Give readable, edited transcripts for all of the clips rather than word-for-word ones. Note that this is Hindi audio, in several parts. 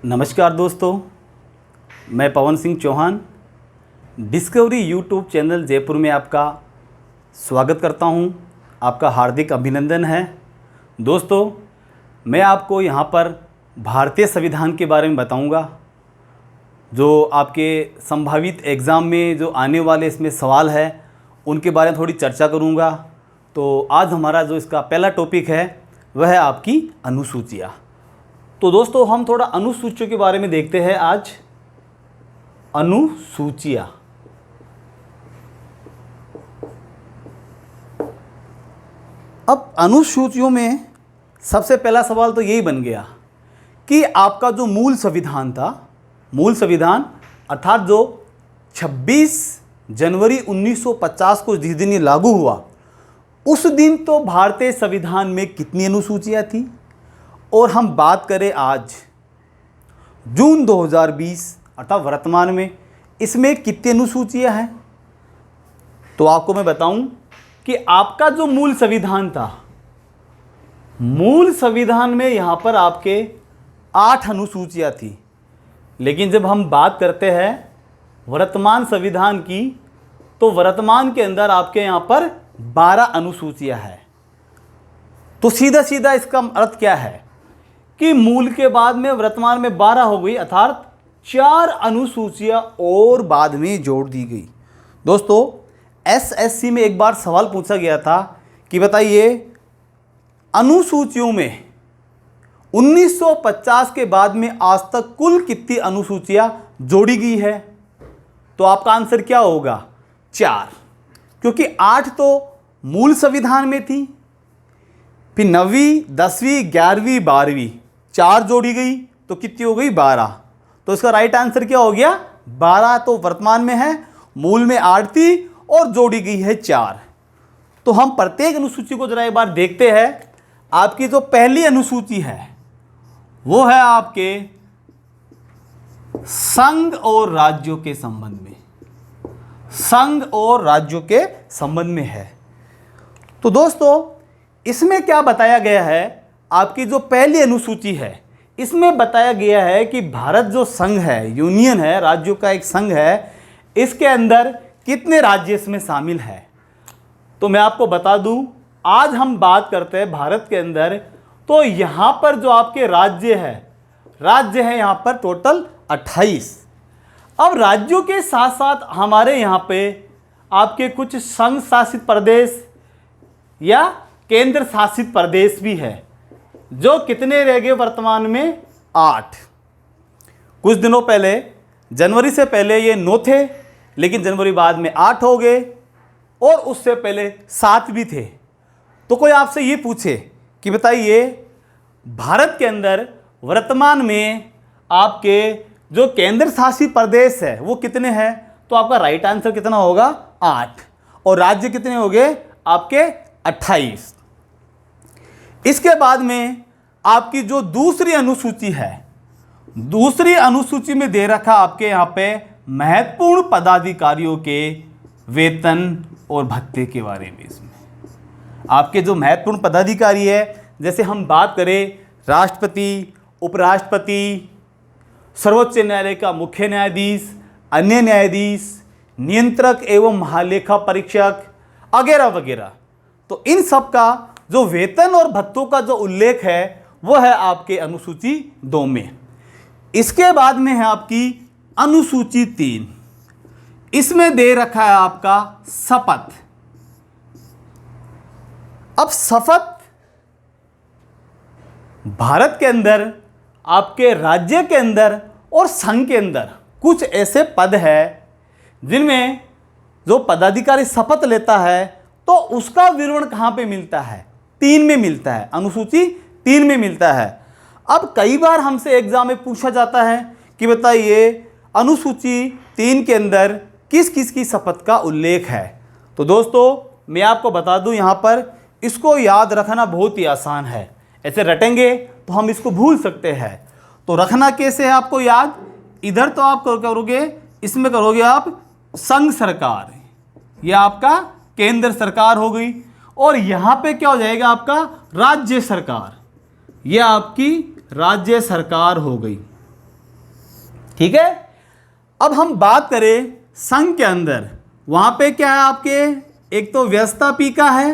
नमस्कार दोस्तों, मैं Pawan Singh Chauhan discovery YouTube channel Jaipur में आपका स्वागत करता हूं। आपका हार्दिक अभिनंदन है। दोस्तों, मैं आपको यहां पर भारतीय संविधान के बारे में बताऊंगा, जो आपके संभावित एग्ज़ाम में जो आने वाले इसमें सवाल है उनके बारे में थोड़ी चर्चा करूंगा। तो आज हमारा जो इसका पहला टॉपिक है वह है आपकी अनुसूचियाँ। तो दोस्तों, हम थोड़ा अनुसूचियों के बारे में देखते हैं आज। अनुसूचियाँ, अब अनुसूचियों में सबसे पहला सवाल तो यही बन गया कि आपका जो मूल संविधान था, मूल संविधान अर्थात जो 26 जनवरी 1950 को जिस दिन ये लागू हुआ, उस दिन तो भारतीय संविधान में कितनी अनुसूचियाँ थी, और हम बात करें आज जून 2020 अर्थात वर्तमान में, इसमें कितनी अनुसूचियाँ हैं। तो आपको मैं बताऊं कि आपका जो मूल संविधान था, मूल संविधान में यहाँ पर आपके 8 अनुसूचियाँ थी, लेकिन जब हम बात करते हैं वर्तमान संविधान की, तो वर्तमान के अंदर आपके यहाँ पर 12 अनुसूचियाँ हैं। तो सीधा सीधा इसका अर्थ क्या है कि मूल के बाद में वर्तमान में 12 हो गई, अर्थात 4 अनुसूचियां और बाद में जोड़ दी गई। दोस्तों, एसएससी में एक बार सवाल पूछा गया था कि बताइए अनुसूचियों में 1950 के बाद में आज तक कुल कितनी अनुसूचियां जोड़ी गई है। तो आपका आंसर क्या होगा? 4, क्योंकि 8 तो मूल संविधान में थी, फिर 9वीं 10वीं 11वीं 12वीं 4 जोड़ी गई, तो कितनी हो गई? 12। तो इसका राइट आंसर क्या हो गया? 12 तो वर्तमान में है, मूल में 8 थी और जोड़ी गई है 4। तो हम प्रत्येक अनुसूची को जरा एक बार देखते हैं। आपकी जो पहली अनुसूची है वो है आपके संघ और राज्यों के संबंध में, संघ और राज्यों के संबंध में है। तो दोस्तों, इसमें क्या बताया गया है? आपकी जो पहली अनुसूची है इसमें बताया गया है कि भारत जो संघ है, यूनियन है, राज्यों का एक संघ है, इसके अंदर कितने राज्य इसमें शामिल है। तो मैं आपको बता दूं, आज हम बात करते हैं भारत के अंदर, तो यहाँ पर जो आपके राज्य है यहाँ पर टोटल 28। अब राज्यों के साथ साथ हमारे यहाँ पे आपके कुछ संघ शासित प्रदेश या केंद्र शासित प्रदेश भी है, जो कितने रह गए वर्तमान में? 8। कुछ दिनों पहले, जनवरी से पहले ये 9 थे, लेकिन जनवरी बाद में 8 हो गए, और उससे पहले 7 भी थे। तो कोई आपसे ये पूछे कि बताइए भारत के अंदर वर्तमान में आपके जो केंद्र शासित प्रदेश है वो कितने हैं, तो आपका राइट आंसर कितना होगा? 8। और राज्य कितने हो गए? आपके 28। इसके बाद में आपकी जो दूसरी अनुसूची है, दूसरी अनुसूची में दे रखा आपके यहाँ पे महत्वपूर्ण पदाधिकारियों के वेतन और भत्ते के बारे में। इसमें आपके जो महत्वपूर्ण पदाधिकारी है, जैसे हम बात करें राष्ट्रपति, उपराष्ट्रपति, सर्वोच्च न्यायालय का मुख्य न्यायाधीश, अन्य न्यायाधीश, नियंत्रक एवं महालेखा परीक्षक वगैरह वगैरह, तो इन सब का जो वेतन और भत्तों का जो उल्लेख है वो है आपके अनुसूची 2 में। इसके बाद में है आपकी अनुसूची 3। इसमें दे रखा है आपका शपथ। अब शपथ भारत के अंदर, आपके राज्य के अंदर और संघ के अंदर कुछ ऐसे पद है जिनमें जो पदाधिकारी शपथ लेता है तो उसका विवरण कहां पे मिलता है? 3 में मिलता है, अनुसूची 3 में मिलता है। अब कई बार हमसे एग्जाम में पूछा जाता है कि बताइए अनुसूची 3 के अंदर किस किस की शपथ का उल्लेख है। तो दोस्तों, मैं आपको बता दूं, यहाँ पर इसको याद रखना बहुत ही आसान है। ऐसे रटेंगे तो हम इसको भूल सकते हैं। तो रखना कैसे है आपको याद? इधर तो आप करोगे, इसमें करोगे आप संघ सरकार, यह आपका केंद्र सरकार हो गई, और यहाँ पे क्या हो जाएगा? आपका राज्य सरकार, यह आपकी राज्य सरकार हो गई। ठीक है। अब हम बात करें संघ के अंदर, वहां पे क्या है आपके, एक तो व्यवस्थापिका है,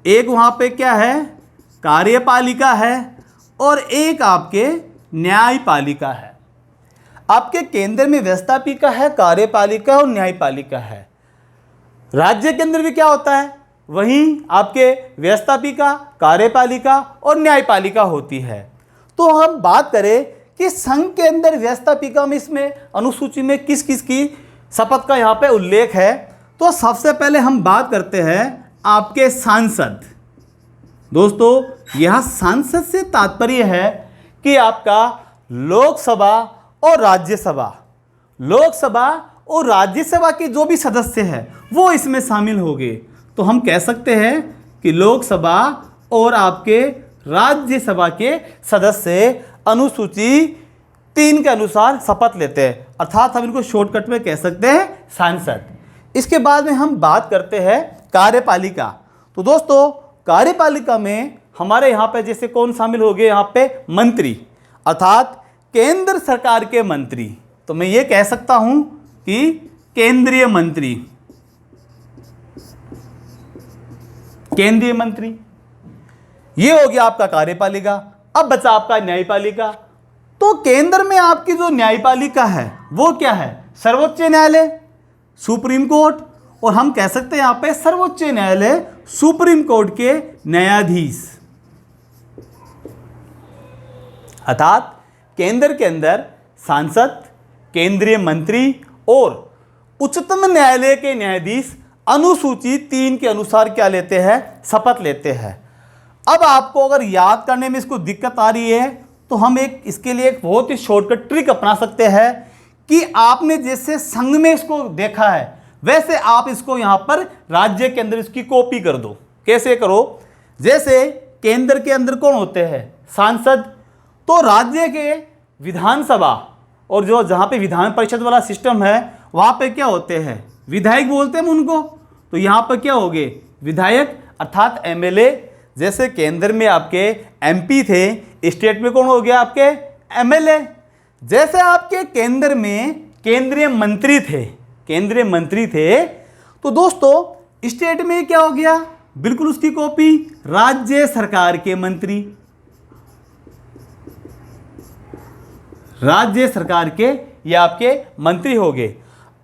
एक वहां पे क्या है कार्यपालिका है, और एक आपके न्यायपालिका है। आपके केंद्र में व्यवस्थापिका है, कार्यपालिका और न्यायपालिका है। राज्य के अंदर भी क्या होता है, वहीं आपके व्यवस्थापिका, कार्यपालिका और न्यायपालिका होती है। तो हम बात करें कि संघ के अंदर व्यवस्थापिका में, इसमें अनुसूची में किस किस की शपथ का यहाँ पे उल्लेख है, तो सबसे पहले हम बात करते हैं आपके सांसद। दोस्तों यह सांसद से तात्पर्य है कि आपका लोकसभा और राज्यसभा, लोकसभा और राज्यसभा के जो भी सदस्य हैं वो इसमें शामिल हो गए। तो हम कह सकते हैं कि लोकसभा और आपके राज्यसभा के सदस्य अनुसूची 3 के अनुसार शपथ लेते हैं, अर्थात हम इनको शॉर्टकट में कह सकते हैं सांसद। इसके बाद में हम बात करते हैं कार्यपालिका। तो दोस्तों कार्यपालिका में हमारे यहाँ पे जैसे कौन शामिल हो गए, यहाँ पे मंत्री, अर्थात केंद्र सरकार के मंत्री। तो मैं ये कह सकता हूँ कि केंद्रीय मंत्री, केंद्रीय मंत्री, ये हो गया आपका कार्यपालिका। अब बचा आपका न्यायपालिका। तो केंद्र में आपकी जो न्यायपालिका है वो क्या है, सर्वोच्च न्यायालय, सुप्रीम कोर्ट, और हम कह सकते हैं यहाँ पे सर्वोच्च न्यायालय, सुप्रीम कोर्ट के न्यायाधीश। अर्थात केंद्र के अंदर सांसद, केंद्रीय मंत्री और उच्चतम न्यायालय के न्यायाधीश अनुसूची 3 के अनुसार क्या लेते हैं, शपथ लेते हैं। अब आपको अगर याद करने में इसको दिक्कत आ रही है तो हम इसके लिए एक बहुत ही शॉर्टकट ट्रिक अपना सकते हैं कि आपने जैसे संघ में इसको देखा है वैसे आप इसको यहाँ पर राज्य के अंदर इसकी कॉपी कर दो। कैसे करो, जैसे केंद्र के अंदर कौन होते हैं, सांसद, तो राज्य के विधानसभा और जो जहाँ पे विधान परिषद वाला सिस्टम है वहाँ पे क्या होते हैं, विधायक बोलते हैं उनको। तो यहाँ पर क्या हो गए, विधायक अर्थात एमएलए। जैसे केंद्र में आपके एमपी थे, स्टेट में कौन हो गया आपके एमएलए। जैसे आपके केंद्र में केंद्रीय मंत्री थे, केंद्रीय मंत्री थे, तो दोस्तों स्टेट में क्या हो गया, बिल्कुल उसकी कॉपी, राज्य सरकार के मंत्री, राज्य सरकार के ये आपके मंत्री हो गए।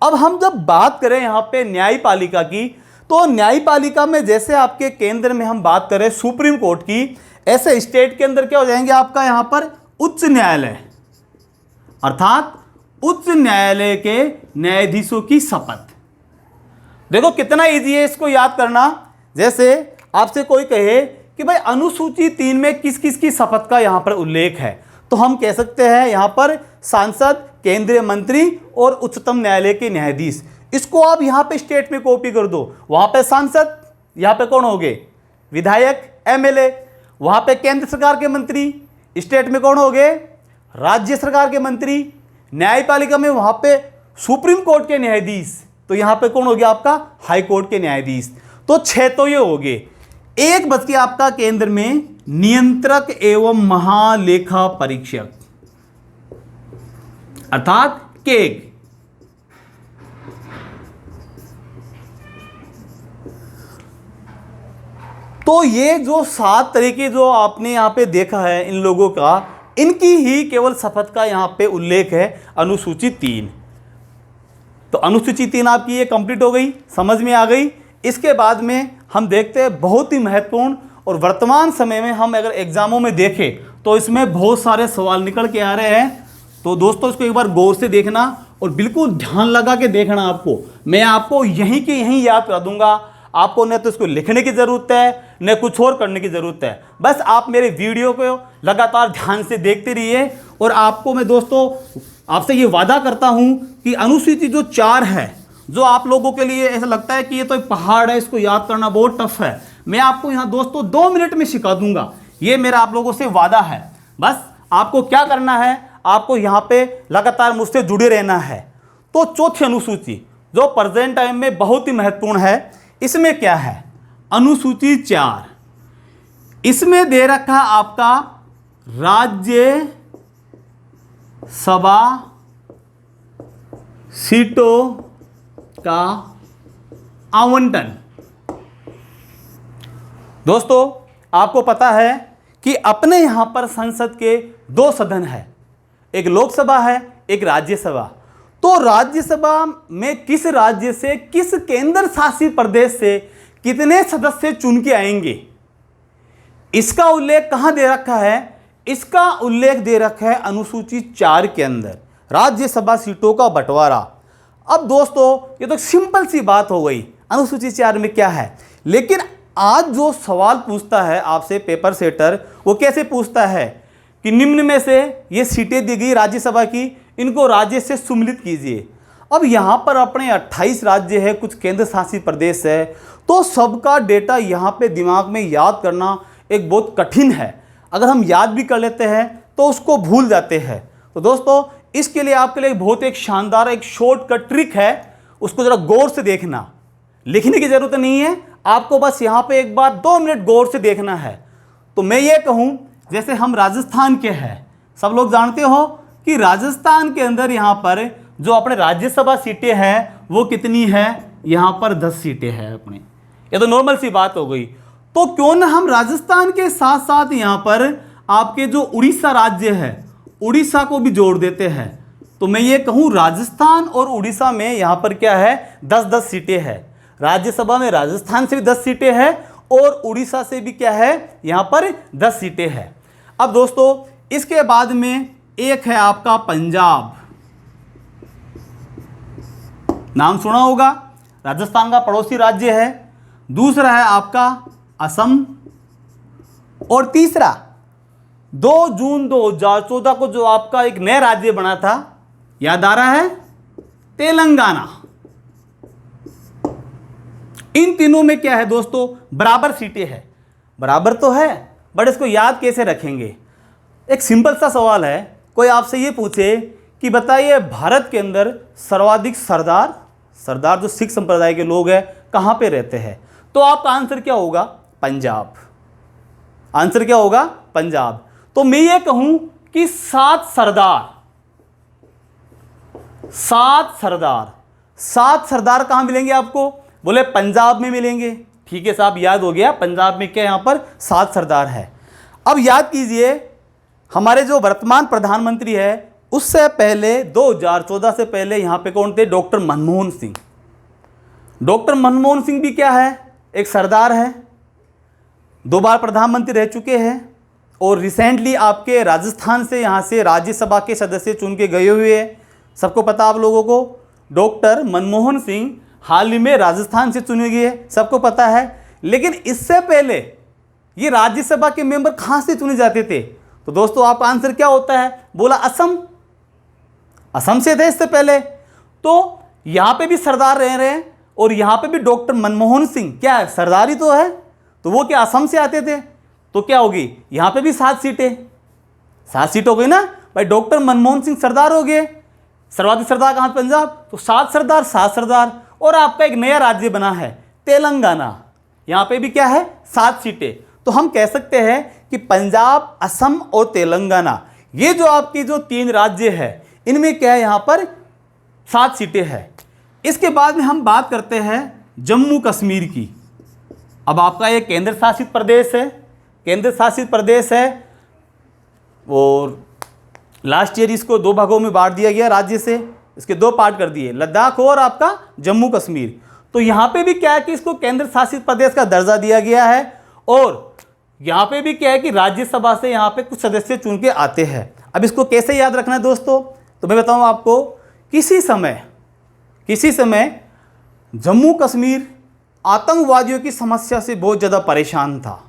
अब हम जब बात करें यहाँ पे न्यायपालिका की, तो न्यायपालिका में जैसे आपके केंद्र में हम बात करें सुप्रीम कोर्ट की, ऐसे स्टेट के अंदर क्या हो जाएंगे आपका यहाँ पर उच्च न्यायालय, अर्थात उच्च न्यायालय के न्यायाधीशों की शपथ। देखो कितना इजी है इसको याद करना। जैसे आपसे कोई कहे कि भाई अनुसूची 3 में किस किस की शपथ का यहाँ पर उल्लेख है, तो हम कह सकते हैं यहाँ पर सांसद, केंद्रीय मंत्री और उच्चतम न्यायालय के न्यायाधीश। इसको आप यहाँ पे स्टेट में कॉपी कर दो, वहाँ पे सांसद, यहाँ पे कौन हो गए विधायक एमएलए, वहाँ पे केंद्र सरकार के मंत्री, स्टेट में कौन हो गए राज्य सरकार के मंत्री, न्यायपालिका में वहाँ पे सुप्रीम कोर्ट के न्यायाधीश, तो यहाँ पे कौन हो गया आपका हाई कोर्ट के न्यायाधीश। तो 6 तो ये हो गए। एक बच गया आपका केंद्र में नियंत्रक एवं महालेखा परीक्षक, अर्थात केग। तो ये जो 7 तरीके जो आपने यहाँ पे देखा है इन लोगों का, इनकी ही केवल शपथ का यहाँ पे उल्लेख है अनुसूची 3। तो अनुसूची 3 आपकी ये कंप्लीट हो गई, समझ में आ गई। इसके बाद में हम देखते हैं बहुत ही महत्वपूर्ण, और वर्तमान समय में हम अगर एग्जामों में देखें तो इसमें बहुत सारे सवाल निकल के आ रहे हैं। तो दोस्तों इसको एक बार गौर से देखना और बिल्कुल ध्यान लगा के देखना। आपको मैं आपको यहीं के यहीं याद करा दूंगा, आपको न तो इसको लिखने की ज़रूरत है न कुछ और करने की ज़रूरत है। बस आप मेरे वीडियो को लगातार ध्यान से देखते रहिए। और आपको मैं दोस्तों आपसे ये वादा करता हूँ कि अनुसूची जो 4 है, जो आप लोगों के लिए ऐसा लगता है कि ये तो एक पहाड़ है, इसको याद करना बहुत टफ है, मैं आपको यहाँ दोस्तों 2 मिनट में सिखा दूंगा। ये मेरा आप लोगों से वादा है। बस आपको क्या करना है, आपको यहाँ पे लगातार मुझसे जुड़े रहना है। तो चौथी अनुसूची जो प्रेजेंट टाइम में बहुत ही महत्वपूर्ण है, इसमें क्या है, अनुसूची 4, इसमें दे रखा आपका राज्य सभा सीटों का आवंटन। दोस्तों आपको पता है कि अपने यहां पर संसद के दो सदन है, एक लोकसभा है, एक राज्यसभा। तो राज्यसभा में किस राज्य से, किस केंद्र शासित प्रदेश से कितने सदस्य चुन के आएंगे, इसका उल्लेख कहां दे रखा है? इसका उल्लेख दे रखा है अनुसूची 4 के अंदर, राज्यसभा सीटों का बंटवारा। अब दोस्तों ये तो सिंपल सी बात हो गई, अनुसूची 4 में क्या है। लेकिन आज जो सवाल पूछता है आपसे पेपर सेटर, वो कैसे पूछता है कि निम्न में से ये सीटें दी गई राज्यसभा की, इनको राज्य से सम्मिलित कीजिए। अब यहाँ पर अपने 28 राज्य है, कुछ केंद्र शासित प्रदेश है, तो सबका डेटा यहाँ पे दिमाग में याद करना एक बहुत कठिन है। अगर हम याद भी कर लेते हैं तो उसको भूल जाते हैं। तो दोस्तों इसके लिए आपके लिए बहुत एक शानदार एक शॉर्टकट ट्रिक है, उसको ज़रा गौर से देखना। लिखने की ज़रूरत नहीं है, आपको बस यहाँ पे एक बार 2 मिनट गौर से देखना है। तो मैं ये कहूँ, जैसे हम राजस्थान के हैं, सब लोग जानते हो कि राजस्थान के अंदर यहाँ पर जो अपने राज्यसभा सीटें हैं वो कितनी है, यहाँ पर 10 सीटें हैं अपने। ये तो नॉर्मल सी बात हो गई। तो क्यों ना हम राजस्थान के साथ साथ यहाँ पर आपके जो उड़ीसा राज्य है, उड़ीसा को भी जोड़ देते हैं। तो मैं ये कहूँ राजस्थान और उड़ीसा में यहाँ पर क्या है, 10-10 सीटें हैं। राज्यसभा में राजस्थान से भी 10 सीटें हैं और उड़ीसा से भी क्या है, यहाँ पर 10 सीटें हैं। अब दोस्तों इसके बाद में एक है आपका पंजाब, नाम सुना होगा, राजस्थान का पड़ोसी राज्य है। दूसरा है आपका असम, और तीसरा 2 जून 2014 को जो आपका एक नया राज्य बना था, याद आ रहा है, तेलंगाना। इन तीनों में क्या है दोस्तों, बराबर सीटें हैं। बराबर तो है, बट इसको याद कैसे रखेंगे? एक सिंपल सा सवाल है, कोई आपसे ये पूछे कि बताइए भारत के अंदर सर्वाधिक सरदार जो सिख संप्रदाय के लोग हैं कहाँ पे रहते हैं, तो आपका आंसर क्या होगा, पंजाब। आंसर क्या होगा, पंजाब। तो मैं ये कहूं कि 7 सरदार कहां मिलेंगे आपको, बोले पंजाब में मिलेंगे। ठीक है साहब, याद हो गया, पंजाब में क्या यहां पर 7 सरदार है। अब याद कीजिए, हमारे जो वर्तमान प्रधानमंत्री है उससे पहले 2014 से पहले यहां पे कौन थे, डॉक्टर मनमोहन सिंह। डॉक्टर मनमोहन सिंह भी क्या है, एक सरदार है, 2 बार प्रधानमंत्री रह चुके हैं और रिसेंटली आपके राजस्थान से यहाँ से राज्यसभा के सदस्य चुन के गए हुए हैं। सबको पता आप लोगों को, डॉक्टर मनमोहन सिंह हाल ही में राजस्थान से चुने गए, सबको पता है। लेकिन इससे पहले ये राज्यसभा के मेंबर कहाँ से चुने जाते थे, तो दोस्तों आपका आंसर क्या होता है, बोला असम से थे इससे पहले। तो यहाँ पे भी सरदार रह रहे हैं और यहाँ पे भी डॉक्टर मनमोहन सिंह क्या है, सरदार ही तो है, तो वो क्या असम से आते थे। तो क्या होगी, यहाँ पे भी 7 सीटें, 7 सीट हो गई ना भाई। डॉक्टर मनमोहन सिंह सरदार हो गए, सर्वाधिक सरदार कहाँ, पंजाब, तो 7 सरदार। और आपका एक नया राज्य बना है तेलंगाना, यहाँ पे भी क्या है, 7 सीटें। तो हम कह सकते हैं कि पंजाब, असम और तेलंगाना, ये जो आपकी जो 3 राज्य है, इनमें क्या है, यहाँ पर 7 सीटें हैं। इसके बाद में हम बात करते हैं जम्मू कश्मीर की। अब आपका ये केंद्र शासित प्रदेश है, और लास्ट ईयर इसको 2 भागों में बांट दिया गया राज्य से, इसके 2 पार्ट कर दिए, लद्दाख और आपका जम्मू कश्मीर। तो यहाँ पे भी क्या है कि इसको केंद्र शासित प्रदेश का दर्जा दिया गया है, और यहाँ पे भी क्या है कि राज्यसभा से यहाँ पे कुछ सदस्य चुन के आते हैं। अब इसको कैसे याद रखना है दोस्तों, तो मैं बताऊँ आपको, किसी समय जम्मू कश्मीर आतंकवादियों की समस्या से बहुत ज़्यादा परेशान था।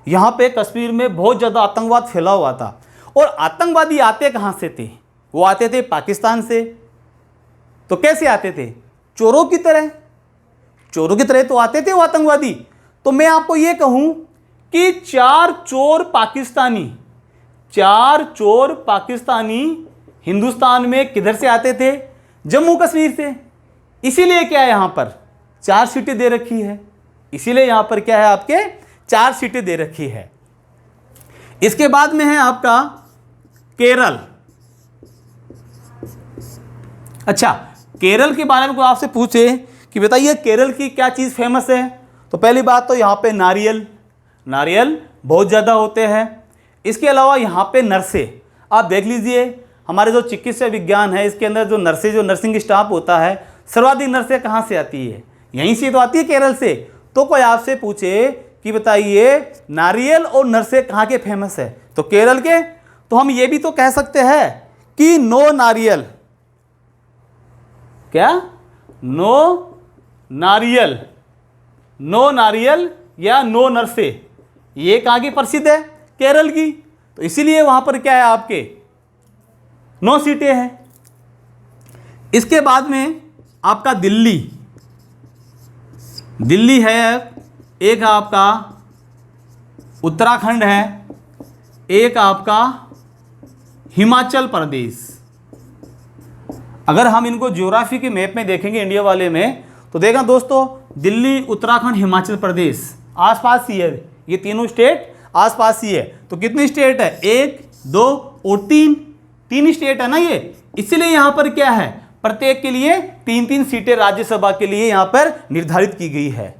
यहाँ पे कश्मीर में बहुत ज़्यादा आतंकवाद फैला हुआ था, और आतंकवादी आते कहाँ से थे, वो आते थे पाकिस्तान से। तो कैसे आते थे, चोरों की तरह तो आते थे वो आतंकवादी। तो मैं आपको ये कहूँ कि 4 चोर पाकिस्तानी हिंदुस्तान में किधर से आते थे, जम्मू कश्मीर से। इसीलिए क्या है, यहाँ पर 4 सीटें दे रखी है, इसीलिए यहाँ पर क्या है, आपके 4 सीटें दे रखी है। इसके बाद में है आपका केरल। अच्छा, केरल के बारे में कोई आपसे पूछे कि बताइए केरल की क्या चीज़ फेमस है, तो पहली बात तो यहाँ पे नारियल, नारियल बहुत ज़्यादा होते हैं। इसके अलावा यहाँ पे नर्से, आप देख लीजिए हमारे जो चिकित्सा विज्ञान है इसके अंदर जो नर्से, जो नर्सिंग स्टाफ होता है, सर्वाधिक नर्से कहाँ से आती है, यहीं से तो आती है, केरल से। तो कोई आपसे पूछे कि बताइए नारियल और नर्से कहाँ के फेमस है, तो केरल के। तो हम ये भी तो कह सकते हैं कि नो नारियल, क्या नो नारियल, नो नारियल या नो नर्से, ये कहाँ की प्रसिद्ध है, केरल की। तो इसीलिए वहाँ पर क्या है आपके 9 सीटें हैं। इसके बाद में आपका दिल्ली, दिल्ली है, एक आपका उत्तराखंड है, एक आपका हिमाचल प्रदेश। अगर हम इनको ज्योग्राफी के मैप में देखेंगे इंडिया वाले में, तो देखा दोस्तों दिल्ली, उत्तराखंड, हिमाचल प्रदेश आसपास ही है, ये तीनों स्टेट आसपास ही है। तो कितनी स्टेट है, 1, 2 और 3, 3 स्टेट है ना ये। इसलिए यहाँ पर क्या है, प्रत्येक के लिए 3-3 सीटें राज्यसभा के लिए यहाँ पर निर्धारित की गई है।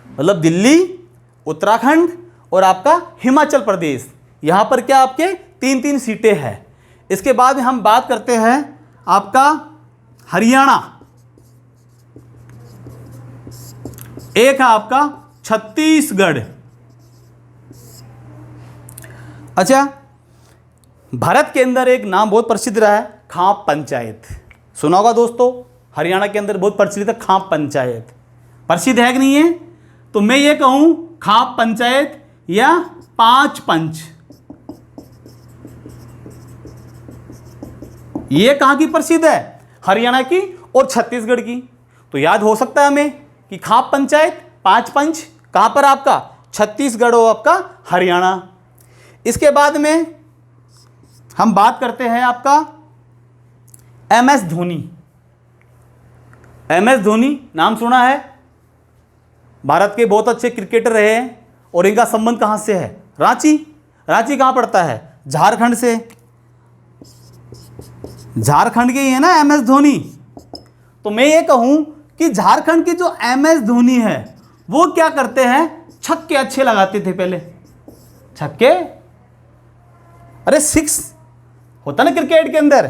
मतलब दिल्ली, उत्तराखंड और आपका हिमाचल प्रदेश, यहाँ पर क्या आपके 3-3 सीटें हैं। इसके बाद हम बात करते हैं आपका हरियाणा, एक है आपका छत्तीसगढ़। अच्छा, भारत के अंदर एक नाम बहुत प्रसिद्ध रहा है, खाप पंचायत, सुना होगा दोस्तों। हरियाणा के अंदर बहुत प्रचलित है खाप पंचायत, प्रसिद्ध है कि नहीं है। तो मैं ये कहूं खाप पंचायत या 5 पंच, ये कहां की प्रसिद्ध है, हरियाणा की और छत्तीसगढ़ की। तो याद हो सकता है हमें कि खाप पंचायत, 5 पंच कहां पर आपका, छत्तीसगढ़ और आपका हरियाणा। इसके बाद में हम बात करते हैं आपका MS धोनी। MS धोनी नाम सुना है, भारत के बहुत अच्छे क्रिकेटर रहे हैं। और इनका संबंध कहां से है, रांची। रांची कहां पड़ता है, झारखंड से, झारखंड के ही है ना MS धोनी। तो मैं ये कहूं कि झारखंड की जो MS धोनी है वो क्या करते हैं, छक्के अच्छे लगाते थे पहले, छक्के, अरे 6 होता ना क्रिकेट के अंदर,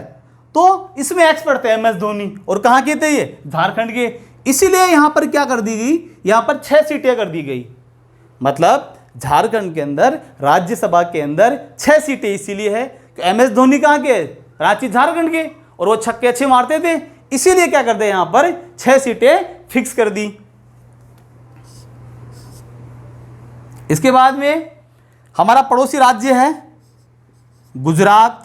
तो इसमें एक्सपर्ट थे MS धोनी। और कहाँ के थे ये, झारखंड के। इसीलिए यहाँ पर क्या कर दी गई, यहाँ पर 6 सीटें कर दी गई। मतलब झारखंड के अंदर राज्यसभा के अंदर 6 सीटें इसीलिए है कि MS धोनी कहाँ के, रांची झारखंड के, और वो छक्के अच्छे मारते थे, इसीलिए क्या कर दे यहाँ पर 6 सीटें फिक्स कर दी। इसके बाद में हमारा पड़ोसी राज्य है गुजरात,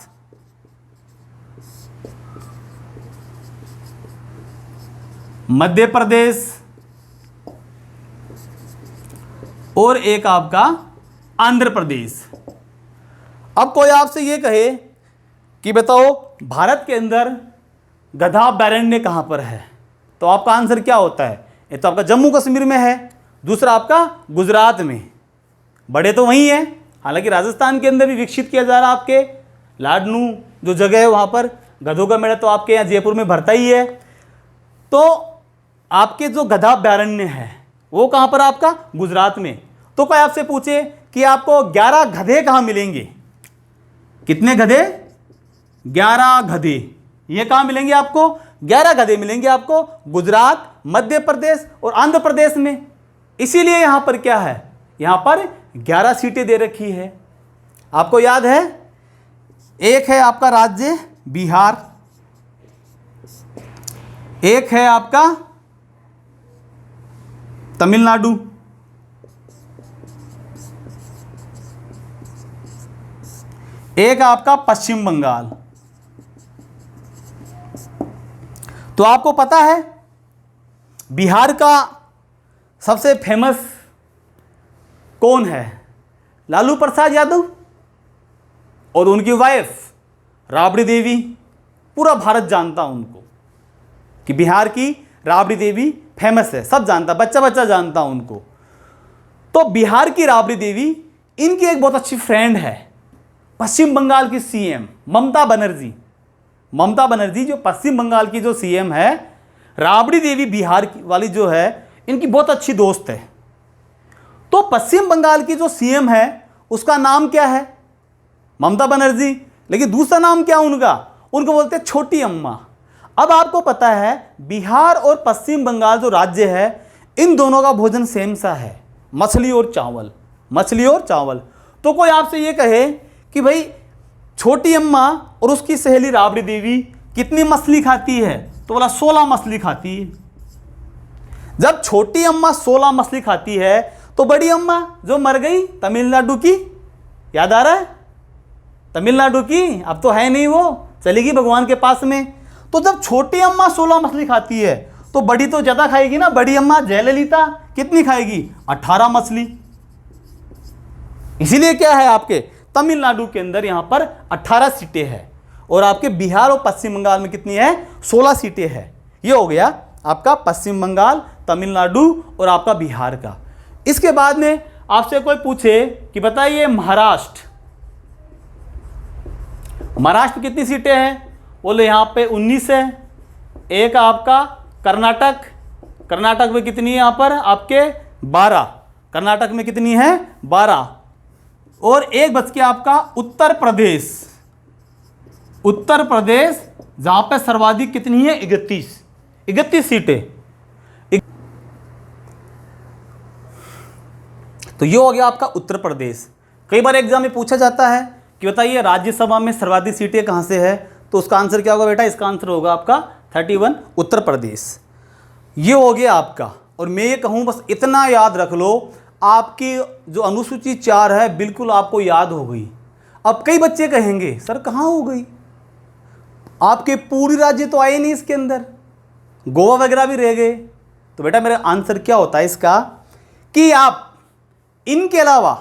मध्य प्रदेश और एक आपका आंध्र प्रदेश। अब कोई आपसे ये कहे कि बताओ भारत के अंदर गधा अभयारण्य कहाँ पर है, तो आपका आंसर क्या होता है, ये तो आपका जम्मू कश्मीर में है, दूसरा आपका गुजरात में। बड़े तो वहीं हैं, हालांकि राजस्थान के अंदर भी विकसित किया जा रहा है। आपके लाडनू जो जगह है वहाँ पर गधों का मेला तो आपके यहाँ जयपुर में भरता ही है। तो आपके जो गधा अभयारण्य है वो कहाँ पर, आपका गुजरात में। तो कोई आपसे पूछे कि आपको 11 गधे कहाँ मिलेंगे, कितने गधे, 11 गधे, ये कहाँ मिलेंगे आपको, 11 गधे मिलेंगे आपको गुजरात, मध्य प्रदेश और आंध्र प्रदेश में। इसीलिए यहाँ पर क्या है, यहाँ पर 11 सीटें दे रखी है। आपको याद है, एक है आपका राज्य बिहार, एक है आपका तमिलनाडु, एक आपका पश्चिम बंगाल। तो आपको पता है बिहार का सबसे फेमस कौन है, लालू प्रसाद यादव और उनकी वाइफ राबड़ी देवी। पूरा भारत जानता उनको कि बिहार की राबड़ी देवी फेमस है, सब जानता, बच्चा बच्चा जानता उनको। तो बिहार की राबड़ी देवी, इनकी एक बहुत अच्छी फ्रेंड है पश्चिम बंगाल की CM ममता बनर्जी। ममता बनर्जी जो पश्चिम बंगाल की जो CM है, राबड़ी देवी बिहार वाली जो है इनकी बहुत अच्छी दोस्त है। तो पश्चिम बंगाल की जो सीएम है उसका नाम क्या है? ममता बनर्जी। लेकिन दूसरा नाम क्या उनका? उनको बोलते हैं छोटी अम्मा। अब आपको पता है बिहार और पश्चिम बंगाल जो राज्य है इन दोनों का भोजन सेम सा है, मछली और चावल, मछली और चावल। तो कोई आपसे ये कहे कि भाई छोटी अम्मा और उसकी सहेली राबड़ी देवी कितनी मछली खाती है, तो बोला 16 मछली खाती है। जब छोटी अम्मा 16 मछली खाती है तो बड़ी अम्मा जो मर गई तमिलनाडु की, याद आ रहा है? तमिलनाडु की अब तो है नहीं, वो चलेगी भगवान के पास में। तो जब छोटी अम्मा 16 मछली खाती है तो बड़ी तो ज़्यादा खाएगी ना। बड़ी अम्मा जयललिता कितनी खाएगी? 18 मछली। इसीलिए क्या है आपके तमिलनाडु के अंदर यहाँ पर 18 सीटें हैं और आपके बिहार और पश्चिम बंगाल में कितनी है? 16 सीटें हैं। ये हो गया आपका पश्चिम बंगाल, तमिलनाडु और आपका बिहार का। इसके बाद में आपसे कोई पूछे कि बताइए महाराष्ट्र, महाराष्ट्र में कितनी सीटें हैं? बोले यहाँ पे 19 है। एक आपका कर्नाटक, कर्नाटक में कितनी है यहाँ पर? आपके 12। कर्नाटक में कितनी है? 12। और एक बच के आपका उत्तर प्रदेश, उत्तर प्रदेश जहाँ पे सर्वाधिक कितनी है? 31 सीटें। तो ये हो गया आपका उत्तर प्रदेश। कई बार एग्जाम में पूछा जाता है कि बताइए राज्यसभा में सर्वाधिक सीटें कहाँ से है, तो उसका आंसर क्या होगा बेटा? इसका आंसर होगा आपका 31 उत्तर प्रदेश। ये हो गया आपका। और मैं ये कहूँ बस इतना याद रख लो, आपकी जो अनुसूची 4 है बिल्कुल आपको याद हो गई। अब कई बच्चे कहेंगे सर कहाँ हो गई, आपके पूरी राज्य तो आए नहीं इसके अंदर, गोवा वगैरह भी रह गए। तो बेटा मेरा आंसर क्या होता है इसका कि आप इनके अलावा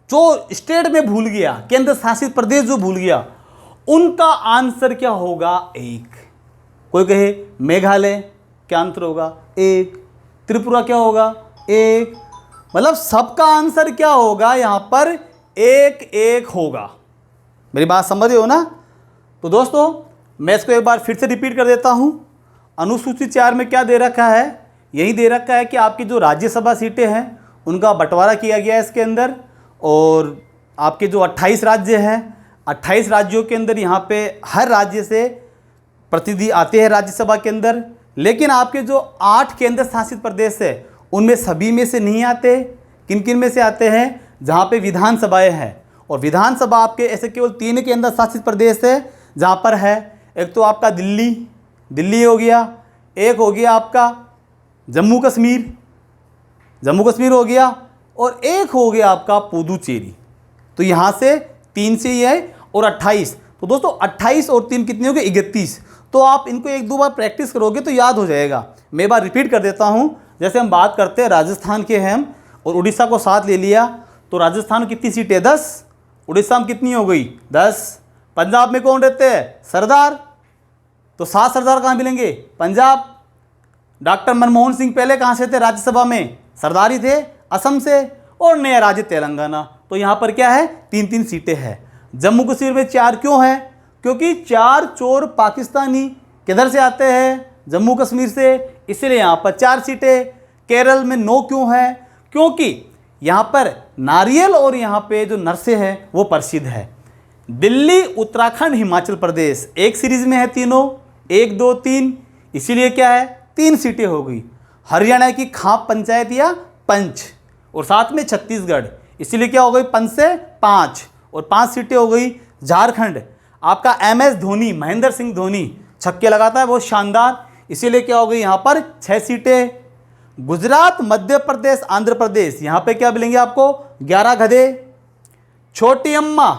जो स्टेट में भूल गया, केंद्र शासित प्रदेश जो भूल गया, उनका आंसर क्या होगा? 1। कोई कहे मेघालय, क्या आंसर होगा? 1। त्रिपुरा क्या होगा? 1। मतलब सबका आंसर क्या होगा यहाँ पर? 1-1 होगा। मेरी बात समझ रहे हो ना? तो दोस्तों मैं इसको एक बार फिर से रिपीट कर देता हूँ। अनुसूची 4 में क्या दे रखा है? यही दे रखा है कि आपकी जो राज्यसभा सीटें हैं उनका बंटवारा किया गया है इसके अंदर। और आपके जो 28 राज्य हैं, 28 राज्यों के अंदर यहाँ पे हर राज्य से प्रतिनिधि आते हैं राज्यसभा के अंदर। लेकिन आपके जो 8 केंद्र शासित प्रदेश है उनमें सभी में से नहीं आते। किन किन में से आते हैं? जहाँ पे विधानसभाएं हैं। और विधानसभा आपके ऐसे केवल 3 केंद्र शासित प्रदेश है जहाँ पर है। एक तो आपका दिल्ली, दिल्ली हो गया। एक हो गया आपका जम्मू कश्मीर, जम्मू कश्मीर हो गया। और एक हो गया आपका पुदुचेरी। तो यहाँ से 3 से ही है। और 28, तो दोस्तों 28 और 3 कितने हो गए? 31। तो आप इनको 1-2 बार प्रैक्टिस करोगे तो याद हो जाएगा। मैं एक बार रिपीट कर देता हूँ। जैसे हम बात करते हैं राजस्थान के हैं हम, और उड़ीसा को साथ ले लिया, तो राजस्थान में कितनी सीटें? 10। उड़ीसा में कितनी हो गई? 10। पंजाब में कौन रहते हैं? सरदार। तो 7 सरदार कहाँ मिलेंगे? पंजाब। डॉक्टर मनमोहन सिंह पहले कहाँ से थे राज्यसभा में? सरदार ही थे, असम से। और नया राज्य तेलंगाना। तो यहाँ पर क्या है? 3-3 सीटें हैं। जम्मू कश्मीर में 4 क्यों है? क्योंकि 4 चोर पाकिस्तानी किधर से आते हैं? जम्मू कश्मीर से, इसलिए यहाँ पर 4 सीटें। केरल में 9 क्यों है? क्योंकि यहाँ पर नारियल और यहाँ पे जो नरसे हैं वो प्रसिद्ध है। दिल्ली, उत्तराखंड, हिमाचल प्रदेश एक सीरीज में है तीनों, 1, 2, 3, इसीलिए क्या है? 3 सीटें हो गई। हरियाणा की खाप पंचायत या पंच, और साथ में छत्तीसगढ़, इसीलिए क्या हो गई? 5 से 5, और 5 सीटें हो गई। झारखंड आपका MS धोनी, महेंद्र सिंह धोनी छक्के लगाता है, बहुत शानदार, इसीलिए क्या हो गई? यहाँ पर 6 सीटें। गुजरात, मध्य प्रदेश, आंध्र प्रदेश, यहाँ पे क्या मिलेंगे आपको? 11 गधे। छोटी अम्मा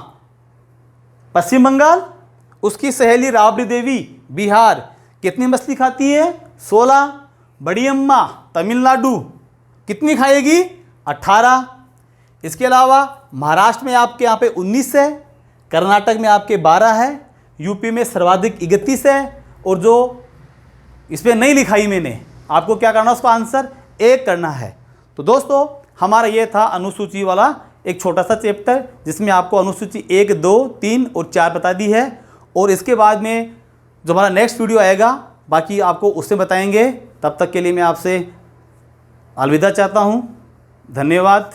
पश्चिम बंगाल, उसकी सहेली राबड़ी देवी बिहार, कितनी मछली खाती है? 16। बड़ी अम्मा तमिलनाडु, कितनी खाएगी? 18। इसके अलावा महाराष्ट्र में आपके यहाँ पे 19 है, कर्नाटक में आपके 12 है, यूपी में सर्वाधिक 31 है। और जो इसमें नहीं लिखाई मैंने, आपको क्या करना है? उसका आंसर 1 करना है। तो दोस्तों हमारा ये था अनुसूची वाला एक छोटा सा चैप्टर, जिसमें आपको अनुसूची 1, 2, 3 और 4 बता दी है। और इसके बाद में जो हमारा नेक्स्ट वीडियो आएगा बाकी आपको उससे बताएंगे। तब तक के लिए मैं आपसे अलविदा चाहता हूँ। धन्यवाद।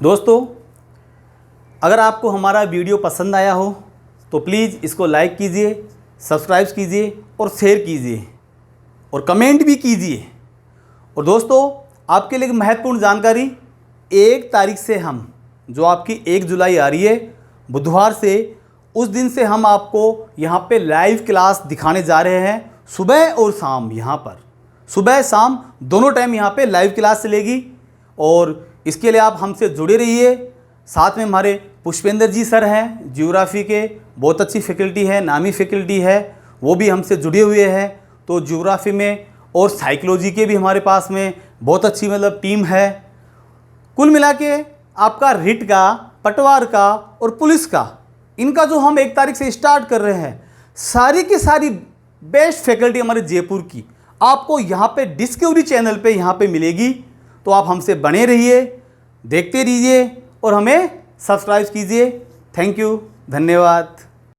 दोस्तों, अगर आपको हमारा वीडियो पसंद आया हो तो प्लीज़ इसको लाइक कीजिए, सब्सक्राइब कीजिए और शेयर कीजिए और कमेंट भी कीजिए। और दोस्तों, आपके लिए एक महत्वपूर्ण जानकारी, 1 तारीख से हम, जो आपकी 1 जुलाई आ रही है बुधवार से, उस दिन से हम आपको यहाँ पे लाइव क्लास दिखाने जा रहे हैं। सुबह और शाम, यहाँ पर सुबह शाम दोनों टाइम यहाँ पे लाइव क्लास चलेगी। और इसके लिए आप हमसे जुड़े रहिए। साथ में हमारे पुष्पेंद्र जी सर हैं, ज्योग्राफी के बहुत अच्छी फैकल्टी है, नामी फैकल्टी है, वो भी हमसे जुड़े हुए हैं। तो ज्योग्राफी में और साइकोलॉजी के भी हमारे पास में बहुत अच्छी टीम है। कुल मिला के आपका रिट का, पटवार का और पुलिस का, इनका जो हम 1 तारीख से स्टार्ट कर रहे हैं, सारी की सारी बेस्ट फैकल्टी हमारे जयपुर की आपको यहाँ पे डिस्कवरी चैनल पे यहाँ पे मिलेगी। तो आप हमसे बने रहिए, देखते रहिए और हमें सब्सक्राइब कीजिए। थैंक यू, धन्यवाद।